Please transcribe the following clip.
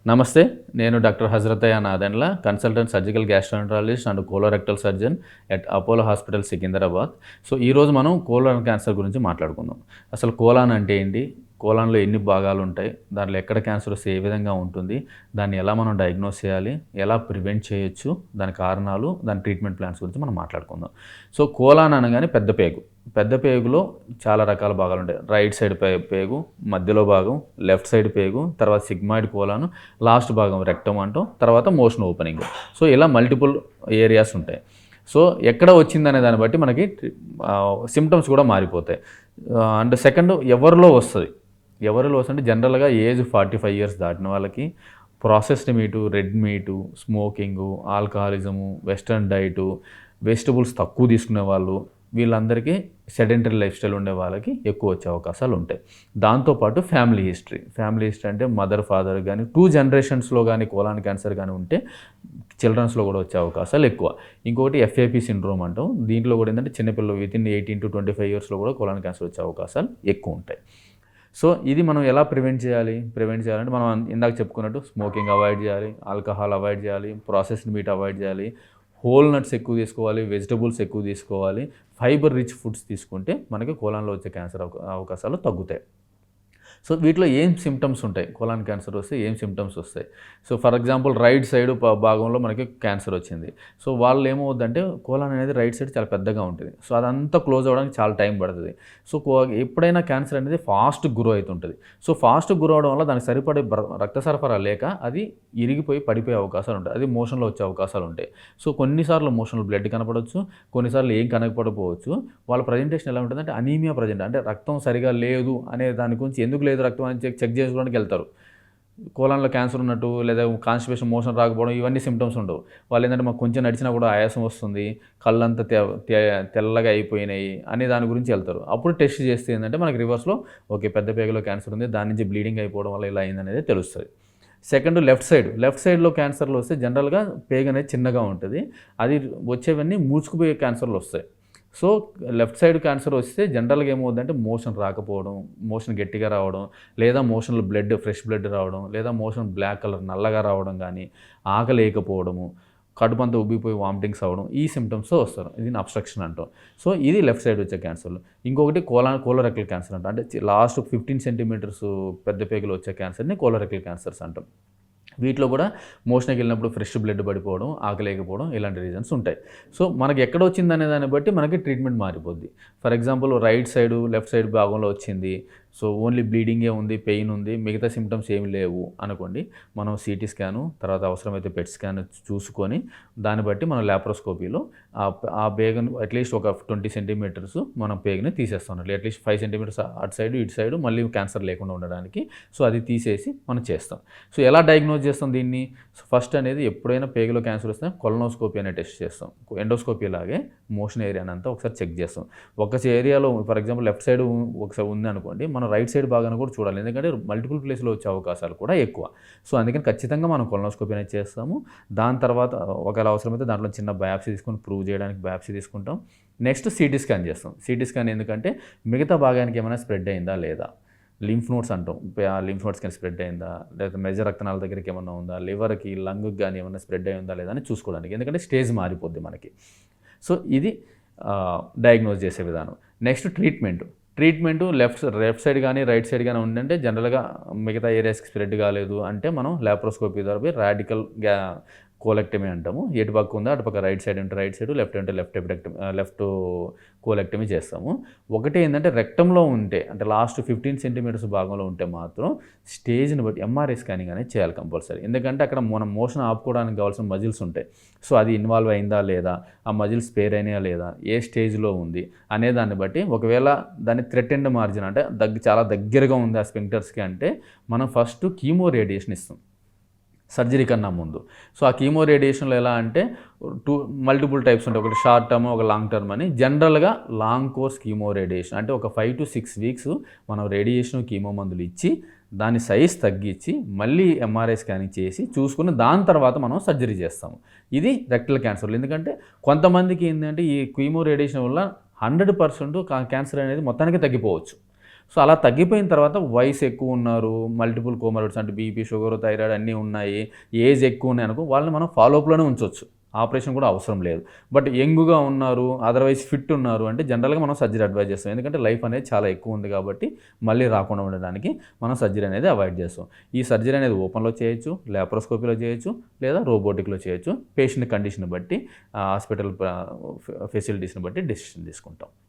నమస్తే. నేను doctor Hazarathaiah Nadendla, consultant surgical gastroenterologist and colorectal surgeon at Apollo hospital Secunderabad. ఈరోజు మనం కోలన్ క్యాన్సర్ గురించి మాట్లాడుకుందాం. అసలు కోలాన్ అంటే ఏంటి? కోలాన్‌లో ఎన్ని భాగాలుంటాయి? దాంట్లో ఎక్కడ క్యాన్సర్ వస్తే ఏ విధంగా ఉంటుంది? దాన్ని ఎలా మనం డయాగ్నోస్ చేయాలి? ఎలా ప్రివెంట్ చేయొచ్చు? దాని కారణాలు, దాని ట్రీట్మెంట్ ప్లాన్స్ గురించి మనం మాట్లాడుకుందాం. కోలాన్ అనగానే పెద్ద పేగు. పెద్ద పేగులో చాలా రకాల భాగాలుంటాయి. రైట్ సైడ్ పేగు, మధ్యలో భాగం, లెఫ్ట్ సైడ్ పేగు, తర్వాత సిగ్మాయిడ్ కోలాన్, లాస్ట్ భాగం రెక్టమ్ అంటాం, తర్వాత మోషన్ ఓపెనింగ్. ఇలా మల్టిపుల్ ఏరియాస్ ఉంటాయి. ఎక్కడ వచ్చిందనే దాన్ని బట్టి మనకి సిమ్టమ్స్ కూడా మారిపోతాయి. అండ్ సెకండ్ ఎవరిలో వస్తది? అంటే జనరల్‌గా ఏజ్ 45 ఇయర్స్ దాటిన వాళ్ళకి, processed meat, red meat, smoking, alcoholism, western diet, vegetables తక్కువ తీసుకునే వాళ్ళు, వీళ్ళందరికీ సెడెంటరీ లైఫ్ స్టైల్ ఉండే వాళ్ళకి ఎక్కువ వచ్చే అవకాశాలు ఉంటాయి. దాంతోపాటు ఫ్యామిలీ హిస్టరీ అంటే మదర్, ఫాదర్ కానీ 2 జనరేషన్స్లో కానీ కోలాన్ క్యాన్సర్ కానీ ఉంటే చిల్డ్రన్స్లో కూడా వచ్చే అవకాశాలు ఎక్కువ. ఇంకొకటి FAP సిండ్రోమ్ అంటాం. దీంట్లో కూడా ఏంటంటే చిన్నపిల్లలు వితిన్ 18 to 25 ఇయర్స్లో కూడా కోలాన్ క్యాన్సర్ వచ్చే అవకాశాలు ఎక్కువ ఉంటాయి. ఇది మనం ఎలా ప్రివెంట్ చేయాలంటే మనం ఇందాక చెప్పుకున్నట్టు స్మోకింగ్ అవాయిడ్ చేయాలి, ఆల్కహాల్ అవాయిడ్ చేయాలి, ప్రాసెస్డ్ మీట్ అవాయిడ్ చేయాలి, హోల్ నట్స్ ఎక్కువ తీసుకోవాలి, వెజిటబుల్స్ ఎక్కువ తీసుకోవాలి, ఫైబర్ రిచ్ ఫుడ్స్ తీసుకుంటే మనకి కోలాన్లో వచ్చే క్యాన్సర్ అవకాశాలు తగ్గుతాయి. వీటిలో ఏం సిమ్టమ్స్ ఉంటాయి? కోలాన్ క్యాన్సర్ వస్తే ఏం సిమ్టమ్స్ వస్తాయి? ఫర్ ఎగ్జాంపుల్ రైట్ సైడ్ భాగంలో మనకి క్యాన్సర్ వచ్చింది. వాళ్ళు ఏమవుద్దంటే కోలాన్ అనేది రైట్ సైడ్ చాలా పెద్దగా ఉంటుంది. అదంతా క్లోజ్ అవ్వడానికి చాలా టైం పడుతుంది. ఎప్పుడైనా క్యాన్సర్ అనేది ఫాస్ట్ గ్రో అవుతుంటుంది. ఫాస్ట్ గ్రో అవడం వల్ల దానికి సరిపడే రక్త సరఫరా లేక అది ఇరిగిపోయి పడిపోయే అవకాశాలు ఉంటాయి. అది మోషన్లో వచ్చే అవకాశాలు ఉంటాయి. కొన్నిసార్లు మోషన్లో బ్లడ్ కనపడవచ్చు, కొన్నిసార్లు ఏం కనపడకపోవచ్చు. వాళ్ళ ప్రజెంటేషన్ ఎలా ఉంటుందంటే అనీమియా ప్రజెంట్, అంటే రక్తం సరిగా లేదు అనే దాని గురించి, ఎందుకు లేదు రక్తం అని చెక్ చేసుకోవడానికి వెళ్తారు. కోలాన్లో క్యాన్సర్ ఉన్నట్టు, లేదా కాన్స్టిపేషన్, మోషన్ రాకపోవడం, ఇవన్నీ సిమ్టమ్స్ ఉండవు. వాళ్ళు ఏంటంటే మాకు కొంచెం నడిచినా కూడా ఆయాసం వస్తుంది, కళ్ళంతా తెల్లగా అయిపోయినాయి అనే దాని గురించి వెళ్తారు. అప్పుడు టెస్ట్ చేస్తే ఏంటంటే మనకి రివర్స్లో ఓకే పెద్ద పేగులో క్యాన్సర్ ఉంది, దాని నుంచి బ్లీడింగ్ అయిపోవడం వల్ల ఇలా అయిందనేది తెలుస్తుంది. సెకండ్ లెఫ్ట్ సైడ్లో క్యాన్సర్లు వస్తే జనరల్గా పేగు అనేది చిన్నగా ఉంటుంది. అది వచ్చేవన్నీ మూసుకుపోయే క్యాన్సర్లు వస్తాయి. లెఫ్ట్ సైడ్ క్యాన్సర్ వస్తే జనరల్గా ఏమవుతుందంటే మోషన్ రాకపోవడం, మోషన్ గట్టిగా రావడం, లేదా మోషన్లో ఫ్రెష్ బ్లడ్ రావడం, లేదా మోషన్ బ్లాక్ కలర్ నల్లగా రావడం కానీ, ఆకలేయకపోవడము, కడుపంతా ఉబ్బిపోయి వామిటింగ్స్ అవ్వడం, ఈ సిమ్టమ్స్తో వస్తారు. ఇది అబ్స్ట్రక్షన్ అంటాం. ఇది లెఫ్ట్ సైడ్ వచ్చే క్యాన్సర్లు. ఇంకొకటి కోలోరెక్టల్ క్యాన్సర్ అంటాం. అంటే లాస్ట్ 15 సెంటీమీటర్స్ పెద్ద పేగులో వచ్చే క్యాన్సర్ని కోలోరెక్టల్ క్యాన్సర్స్ అంటాం. వీటిలో కూడా మోషన్కి వెళ్ళినప్పుడు ఫ్రెష్ బ్లడ్ పడిపోవడం, ఆకలేకపోవడం, ఇలాంటి రీజన్స్ ఉంటాయి. మనకి ఎక్కడ వచ్చిందనే దాన్ని బట్టి మనకి ట్రీట్మెంట్ మారిపోద్ది. For example right side, left side భాగంలో వచ్చింది, ఓన్లీ బ్లీడింగే ఉంది, పెయిన్ ఉంది, మిగతా సిమ్టమ్స్ ఏమి లేవు అనుకోండి, మనం CT స్కాను, తర్వాత అవసరమైతే PET స్కాన్ చూసుకొని దాన్ని బట్టి మనం ల్యాప్రోస్కోపీలో ఆ పేగును అట్లీస్ట్ ఒక 20 సెంటీమీటర్స్ మనం పేగుని తీసేస్తాం. అట్లీస్ట్ 5 సెంటీమీటర్స్ అటు సైడ్ ఇటు సైడ్ మళ్ళీ క్యాన్సర్ లేకుండా ఉండడానికి అది తీసేసి మనం చేస్తాం. ఎలా డయాగ్నోజ్ చేస్తాం దీన్ని? ఫస్ట్ అనేది ఎప్పుడైనా పేగులో క్యాన్సర్ వస్తే కొలనోస్కోపీ అనే టెస్ట్ చేస్తాం. ఎండోస్కోపీ లాగే మోషన్ ఏరియాని అంతా ఒకసారి చెక్ చేస్తాం. ఒక ఏరియాలో ఫర్ ఎగ్జాంపుల్ లెఫ్ట్ సైడ్ ఒకసారి ఉంది అనుకోండి, మనం రైట్ సైడ్ భాగాన్ని కూడా చూడాలి, ఎందుకంటే మల్టిపుల్ ప్లేస్లో వచ్చే అవకాశాలు కూడా ఎక్కువ. అందుకని ఖచ్చితంగా మనం కొలనోస్కోపీ అనేది చేస్తాము. దాని తర్వాత ఒకవేళ అవసరమైతే దాంట్లో చిన్న బయాప్సీ తీసుకొని ప్రూవ్ చేయడానికి బయాప్సీ తీసుకుంటాం. నెక్స్ట్ CT స్కాన్ చేస్తాం. CT స్కాన్ ఎందుకంటే మిగతా భాగానికి ఏమైనా స్ప్రెడ్ అయిందా లేదా, లింఫ్ నోడ్స్ అంటాం, లింఫ్ నోడ్స్ కానీ స్ప్రెడ్ అయిందా, లేదా మెజ రక్తనాళ దగ్గరికి ఏమన్నా ఉందా, లివర్కి, లంగ్కి కానీ ఏమన్నా స్ప్రెడ్ అయిందా లేదా అని చూసుకోవడానికి, ఎందుకంటే స్టేజ్ మారిపోద్ది మనకి. ఇది డయాగ్నోజ్ చేసే విధానం. నెక్స్ట్ ట్రీట్మెంట్ లెఫ్ట్ సైడ్ కానీ రైట్ సైడ్ కానీ ఉందంటే జనరల్గా మిగతా ఏరియాస్కి స్ప్రెడ్ కాలేదు అంటే మనం ల్యాప్రోస్కోపీ ద్వారా రాడికల్ కోలెక్టమీ అంటాము. ఎటు పక్క ఉందో అటు పక్క రైట్ సైడ్ అంటే రైట్ సైడ్, లెఫ్ట్ అంటే లెఫ్ట్ కోలెక్టమీ చేస్తాము. ఒకటి ఏంటంటే రెక్టంలో ఉంటే, అంటే లాస్ట్ 15 సెంటీమీటర్స్ భాగంలో ఉంటే మాత్రం స్టేజ్ని బట్టి MRI స్కానింగ్ అనేది చేయాలి కంపల్సరీ. ఎందుకంటే అక్కడ మనం మోషన్ ఆపుకోవడానికి కావాల్సిన మజిల్స్ ఉంటాయి. అది ఇన్వాల్వ్ అయిందా లేదా, ఆ మజిల్స్ స్పేర్ అయినాయా లేదా, ఏ స్టేజ్లో ఉంది అనే దాన్ని బట్టి, ఒకవేళ దాన్ని థ్రెటెండ్ మార్జిన్ అంటే చాలా దగ్గరగా ఉంది ఆ స్ఫింక్టర్స్కి అంటే మనం ఫస్ట్ కీమో రేడియేషన్ ఇస్తాం సర్జరీ కన్నా ముందు. ఆ కీమో రేడియేషన్లో ఎలా అంటే మల్టిపుల్ టైప్స్ ఉంటాయి. ఒకటి షార్ట్ టర్మ్, ఒక లాంగ్ టర్మ్ అని. జనరల్గా లాంగ్ కోర్స్ కీమో రేడియేషన్ అంటే ఒక 5 to 6 వీక్స్ మనం రేడియేషన్ కీమో మందులు ఇచ్చి దాని సైజ్ తగ్గించి మళ్ళీ MRI స్కానింగ్ చేసి చూసుకుని దాని తర్వాత మనం సర్జరీ చేస్తాము. ఇది రెక్టల్ క్యాన్సర్లు. ఎందుకంటే కొంతమందికి ఏంటంటే ఈ కీమో రేడియేషన్ వల్ల 100% క్యాన్సర్ అనేది మొత్తానికి తగ్గిపోవచ్చు. సో అలా తగ్గిపోయిన తర్వాత వయసు ఎక్కువ ఉన్నారు, మల్టిపుల్ కోమార్బిడ్స్ అంటే బీపీ, షుగర్, థైరాయిడ్ అన్నీ ఉన్నాయి, ఏజ్ ఎక్కువ ఉన్నాయి అనుకో వాళ్ళని మనం ఫాలోఅప్‌లోనే ఉంచొచ్చు. ఆపరేషన్ కూడా అవసరం లేదు. బట్ యంగ్‌గా ఉన్నారు, అదర్‌వైజ్ ఫిట్ ఉన్నారు అంటే జనరల్‌గా మనం సర్జరీ అడ్వైజ్ చేస్తాం. ఎందుకంటే లైఫ్ అనేది చాలా ఎక్కువ ఉంది కాబట్టి మళ్ళీ రాకుండా ఉండడానికి మనం సర్జరీ అనేది అవాయిడ్ చేస్తాం. ఈ సర్జరీ అనేది ఓపెన్‌లో చేయొచ్చు, లాప్రోస్కోపీలో చేయొచ్చు, లేదా రోబోటిక్‌లో చేయొచ్చు. పేషెంట్ కండిషన్ బట్టి హాస్పిటల్ ఫెసిలిటీస్‌ని బట్టి డెసిషన్ తీసుకుంటాం.